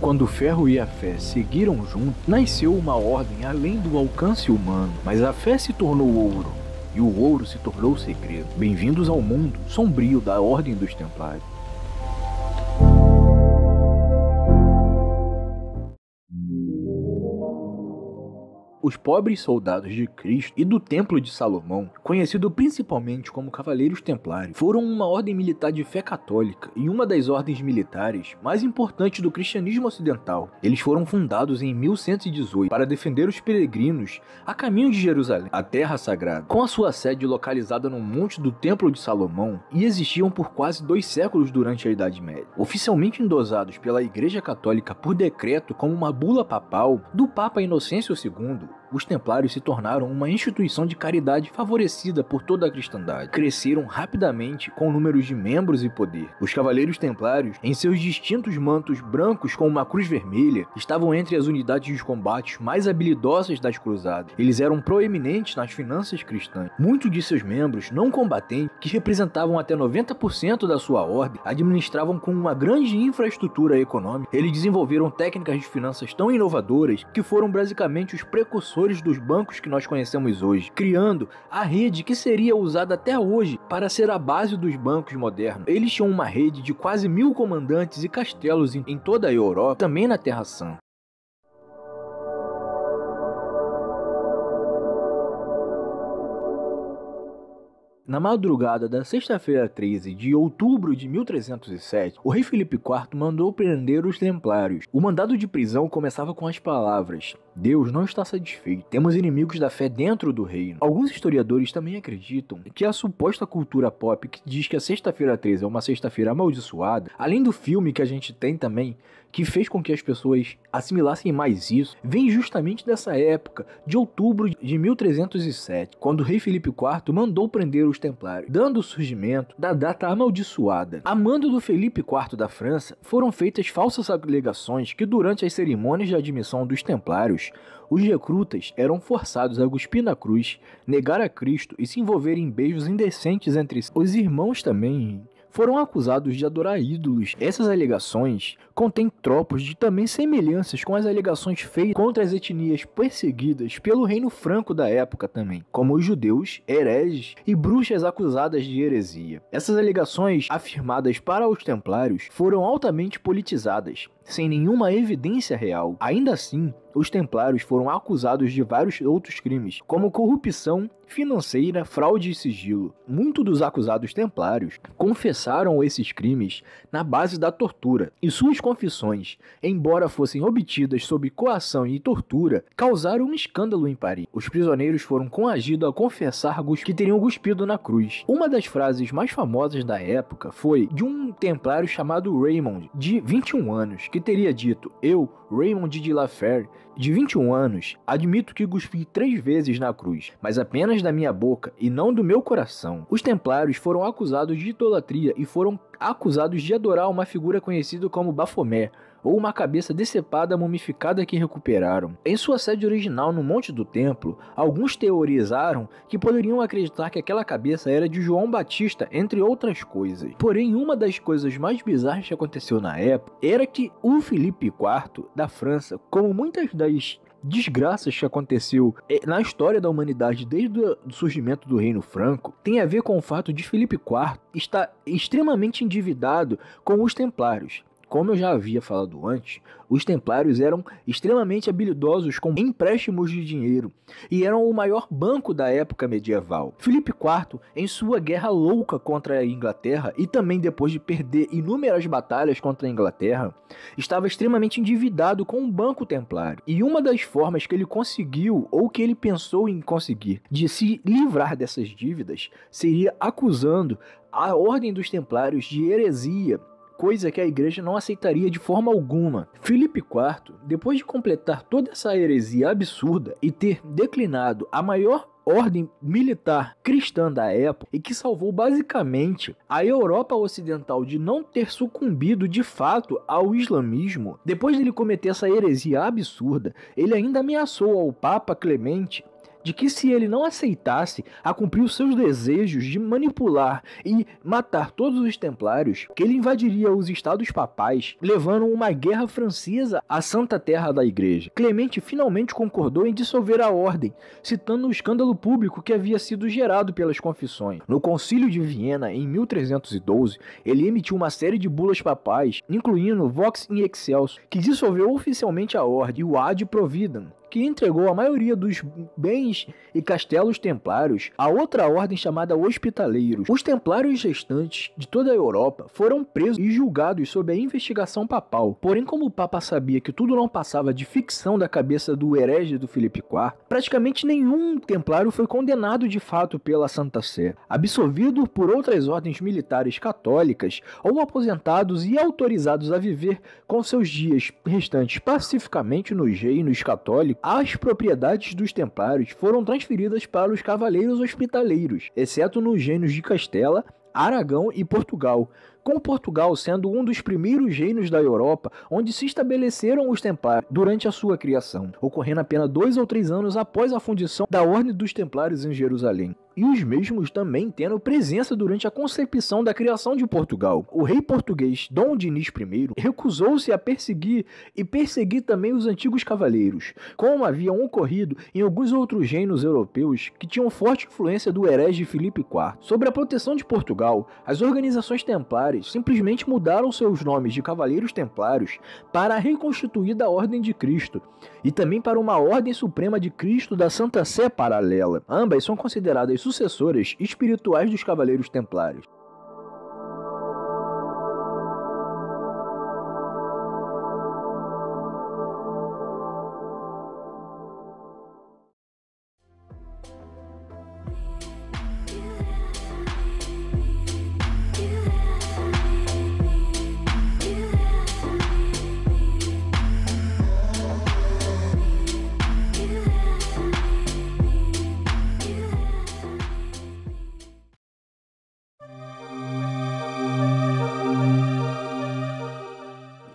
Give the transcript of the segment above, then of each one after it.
Quando o ferro e a fé seguiram juntos, nasceu uma ordem além do alcance humano, mas a fé se tornou ouro, e o ouro se tornou segredo. Bem-vindos ao mundo sombrio da Ordem dos Templários. Os pobres soldados de Cristo e do Templo de Salomão, conhecido principalmente como Cavaleiros Templários, foram uma ordem militar de fé católica e uma das ordens militares mais importantes do cristianismo ocidental. Eles foram fundados em 1118 para defender os peregrinos a caminho de Jerusalém, a terra sagrada, com a sua sede localizada no monte do Templo de Salomão, e existiam por quase 2 séculos durante a Idade Média. Oficialmente endosados pela Igreja Católica por decreto como uma bula papal do Papa Inocêncio II, os Templários se tornaram uma instituição de caridade favorecida por toda a cristandade. Cresceram rapidamente com números de membros e poder. Os Cavaleiros Templários, em seus distintos mantos brancos com uma cruz vermelha, estavam entre as unidades de combate mais habilidosas das cruzadas. Eles eram proeminentes nas finanças cristãs. Muitos de seus membros não combatentes, que representavam até 90% da sua ordem, administravam com uma grande infraestrutura econômica. Eles desenvolveram técnicas de finanças tão inovadoras que foram basicamente os precursores dos bancos que nós conhecemos hoje, criando a rede que seria usada até hoje para ser a base dos bancos modernos. Eles tinham uma rede de quase 1000 comandantes e castelos em toda a Europa, também na Terra Santa. Na madrugada da sexta-feira 13 de outubro de 1307, o rei Filipe IV mandou prender os Templários. O mandado de prisão começava com as palavras: Deus não está satisfeito, temos inimigos da fé dentro do reino. Alguns historiadores também acreditam que a suposta cultura pop que diz que a sexta-feira 13 é uma sexta-feira amaldiçoada, além do filme que a gente tem também, que fez com que as pessoas assimilassem mais isso, vem justamente dessa época, de outubro de 1307, quando o rei Filipe IV mandou prender os Templários, dando o surgimento da data amaldiçoada. A mando do Filipe IV da França, foram feitas falsas alegações que durante as cerimônias de admissão dos Templários, os recrutas eram forçados a cuspir na cruz, negar a Cristo e se envolverem em beijos indecentes entre si. Os irmãos também foram acusados de adorar ídolos. Essas alegações contêm tropos de também semelhanças com as alegações feitas contra as etnias perseguidas pelo reino franco da época também, como os judeus, hereges e bruxas acusadas de heresia. Essas alegações afirmadas para os Templários foram altamente politizadas, sem nenhuma evidência real. Ainda assim, os Templários foram acusados de vários outros crimes, como corrupção financeira, fraude e sigilo. Muitos dos acusados Templários confessaram esses crimes na base da tortura, e suas confissões, embora fossem obtidas sob coação e tortura, causaram um escândalo em Paris. Os prisioneiros foram coagidos a confessar que teriam cuspido na cruz. Uma das frases mais famosas da época foi de um templário chamado Raymond, de 21 anos, que teria dito: eu, Raymond de La Fère, de 21 anos, admito que cuspi 3 vezes na cruz, mas apenas da minha boca e não do meu coração. Os Templários foram acusados de idolatria e foram acusados de adorar uma figura conhecida como Bafomé, ou uma cabeça decepada mumificada que recuperaram. Em sua sede original no Monte do Templo, alguns teorizaram que poderiam acreditar que aquela cabeça era de João Batista, entre outras coisas. Porém, uma das coisas mais bizarras que aconteceu na época era que o Filipe IV da França, como muitas das desgraças que aconteceu na história da humanidade desde o surgimento do Reino Franco, tem a ver com o fato de Filipe IV estar extremamente endividado com os Templários. Como eu já havia falado antes, os Templários eram extremamente habilidosos com empréstimos de dinheiro e eram o maior banco da época medieval. Filipe IV, em sua guerra louca contra a Inglaterra e também depois de perder inúmeras batalhas contra a Inglaterra, estava extremamente endividado com o Banco Templário. E uma das formas que ele conseguiu, ou que ele pensou em conseguir, de se livrar dessas dívidas, seria acusando a Ordem dos Templários de heresia, coisa que a igreja não aceitaria de forma alguma. Filipe IV, depois de completar toda essa heresia absurda e ter declinado a maior ordem militar cristã da época e que salvou basicamente a Europa Ocidental de não ter sucumbido de fato ao islamismo, depois dele cometer essa heresia absurda, ele ainda ameaçou ao Papa Clemente de que se ele não aceitasse a cumprir os seus desejos de manipular e matar todos os templários, que ele invadiria os estados papais, levando uma guerra francesa à Santa Terra da Igreja. Clemente finalmente concordou em dissolver a ordem, citando o escândalo público que havia sido gerado pelas confissões. No Concílio de Viena, em 1312, ele emitiu uma série de bulas papais, incluindo Vox in Excelsis, que dissolveu oficialmente a ordem, e o Ad Providam, que entregou a maioria dos bens e castelos templários a outra ordem chamada Hospitaleiros. Os templários restantes de toda a Europa foram presos e julgados sob a investigação papal. Porém, como o Papa sabia que tudo não passava de ficção da cabeça do herege do Filipe IV, praticamente nenhum templário foi condenado de fato pela Santa Sé, absolvido por outras ordens militares católicas ou aposentados e autorizados a viver com seus dias restantes pacificamente nos reinos católicos. As propriedades dos templários foram transferidas para os cavaleiros hospitaleiros, exceto nos reinos de Castela, Aragão e Portugal, com Portugal sendo um dos primeiros reinos da Europa onde se estabeleceram os templários durante a sua criação, ocorrendo apenas 2 ou 3 anos após a fundição da Ordem dos Templários em Jerusalém. E os mesmos também tendo presença durante a concepção da criação de Portugal. O rei português Dom Dinis I recusou-se a perseguir também os antigos cavaleiros, como haviam ocorrido em alguns outros reinos europeus que tinham forte influência do herege Filipe IV. Sobre a proteção de Portugal, as organizações templárias simplesmente mudaram seus nomes de Cavaleiros Templários para a reconstituída Ordem de Cristo, e também para uma Ordem Suprema de Cristo da Santa Sé paralela. Ambas são consideradas sucessoras espirituais dos Cavaleiros Templários.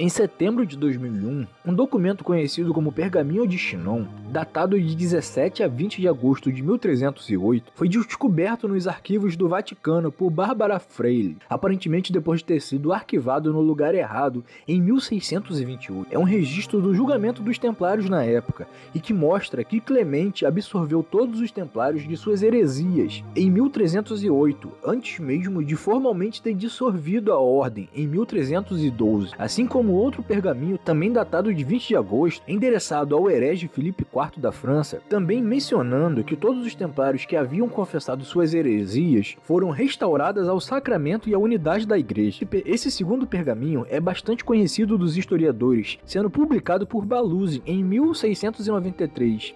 Em setembro de 2001, um documento conhecido como Pergaminho de Chinon, datado de 17 a 20 de agosto de 1308, foi descoberto nos arquivos do Vaticano por Bárbara Freire, aparentemente depois de ter sido arquivado no lugar errado em 1628. É um registro do julgamento dos templários na época, e que mostra que Clemente absorveu todos os templários de suas heresias em 1308, antes mesmo de formalmente ter dissolvido a ordem em 1312, assim como outro pergaminho, também datado de 20 de agosto, endereçado ao herege Filipe IV da França, também mencionando que todos os templários que haviam confessado suas heresias foram restauradas ao sacramento e à unidade da igreja. Esse segundo pergaminho é bastante conhecido dos historiadores, sendo publicado por Baluzi em 1693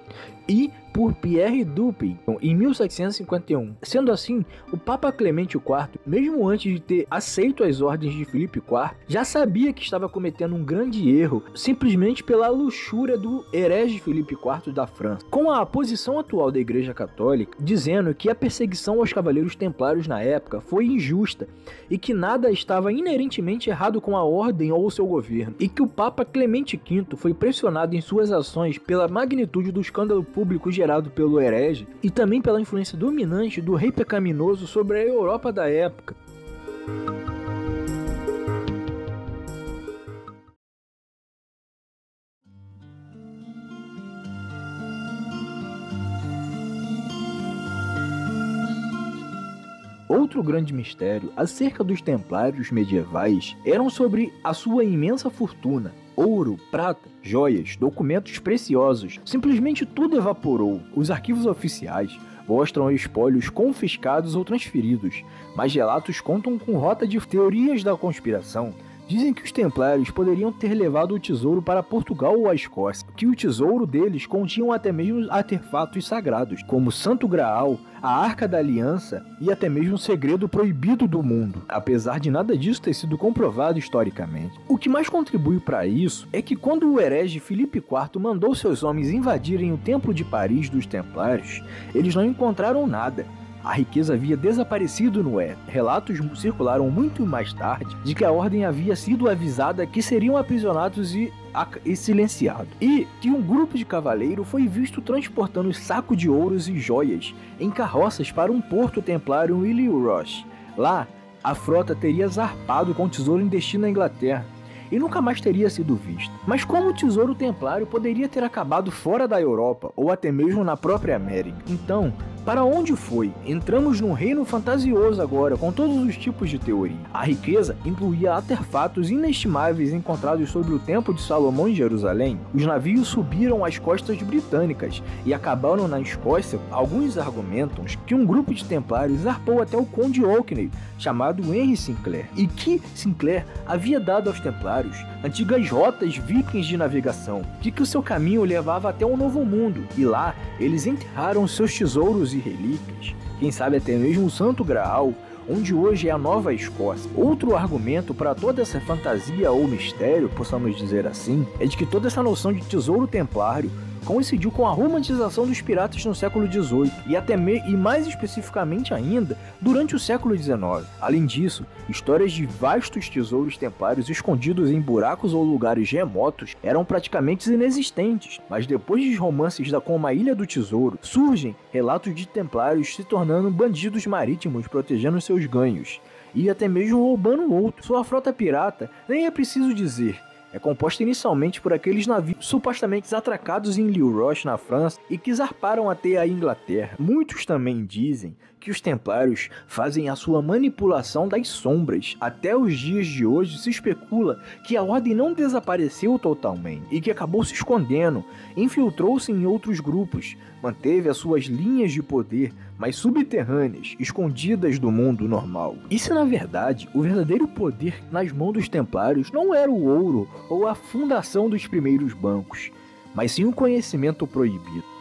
e por Pierre Dupuy em 1751. Sendo assim, o Papa Clemente IV, mesmo antes de ter aceito as ordens de Filipe IV, já sabia que estava cometendo um grande erro, simplesmente pela luxúria do herege Filipe IV da França. Com a posição atual da Igreja Católica, dizendo que a perseguição aos cavaleiros templários na época foi injusta e que nada estava inerentemente errado com a ordem ou seu governo, e que o Papa Clemente V foi pressionado em suas ações pela magnitude do escândalo público gerado pelo herege e também pela influência dominante do rei pecaminoso sobre a Europa da época. Outro grande mistério acerca dos templários medievais eram sobre a sua imensa fortuna. Ouro, prata, joias, documentos preciosos, simplesmente tudo evaporou. Os arquivos oficiais mostram espólios confiscados ou transferidos, mas relatos contam com rota de teorias da conspiração. Dizem que os templários poderiam ter levado o tesouro para Portugal ou a Escócia, que o tesouro deles continha até mesmo artefatos sagrados, como o Santo Graal, a Arca da Aliança e até mesmo o segredo proibido do mundo, apesar de nada disso ter sido comprovado historicamente. O que mais contribui para isso é que quando o herege Filipe IV mandou seus homens invadirem o Templo de Paris dos Templários, eles não encontraram nada. A riqueza havia desaparecido no éter. Relatos circularam muito mais tarde de que a ordem havia sido avisada que seriam aprisionados e silenciados, e que um grupo de cavaleiros foi visto transportando sacos de ouros e joias em carroças para um porto templário em Illyrioth. Lá, a frota teria zarpado com o tesouro em destino à Inglaterra e nunca mais teria sido visto. Mas como o tesouro templário poderia ter acabado fora da Europa ou até mesmo na própria América? Então, para onde foi? Entramos num reino fantasioso agora, com todos os tipos de teoria. A riqueza incluía artefatos inestimáveis encontrados sobre o Templo de Salomão em Jerusalém. Os navios subiram as costas britânicas e acabaram na Escócia. Alguns argumentam que um grupo de templários zarpou até o Conde Orkney, chamado Henry Sinclair, e que Sinclair havia dado aos templários antigas rotas vikings de navegação, de que o seu caminho levava até o Novo Mundo, e lá eles enterraram seus tesouros e relíquias, quem sabe até mesmo o Santo Graal, onde hoje é a Nova Escócia. Outro argumento para toda essa fantasia ou mistério, possamos dizer assim, é de que toda essa noção de tesouro templário coincidiu com a romantização dos piratas no século XVIII e mais especificamente ainda durante o século XIX. Além disso, histórias de vastos tesouros templários escondidos em buracos ou lugares remotos eram praticamente inexistentes, mas depois dos romances como A Ilha do Tesouro, surgem relatos de templários se tornando bandidos marítimos protegendo seus ganhos, e até mesmo roubando outros. Sua frota pirata, nem é preciso dizer, é composta inicialmente por aqueles navios supostamente atracados em Illyrioth, na França, e que zarparam até a Inglaterra. Muitos também dizem que os templários fazem a sua manipulação das sombras. Até os dias de hoje se especula que a ordem não desapareceu totalmente e que acabou se escondendo, infiltrou-se em outros grupos, manteve as suas linhas de poder, mas subterrâneas, escondidas do mundo normal. E se na verdade o verdadeiro poder nas mãos dos templários não era o ouro ou a fundação dos primeiros bancos, mas sim o conhecimento proibido?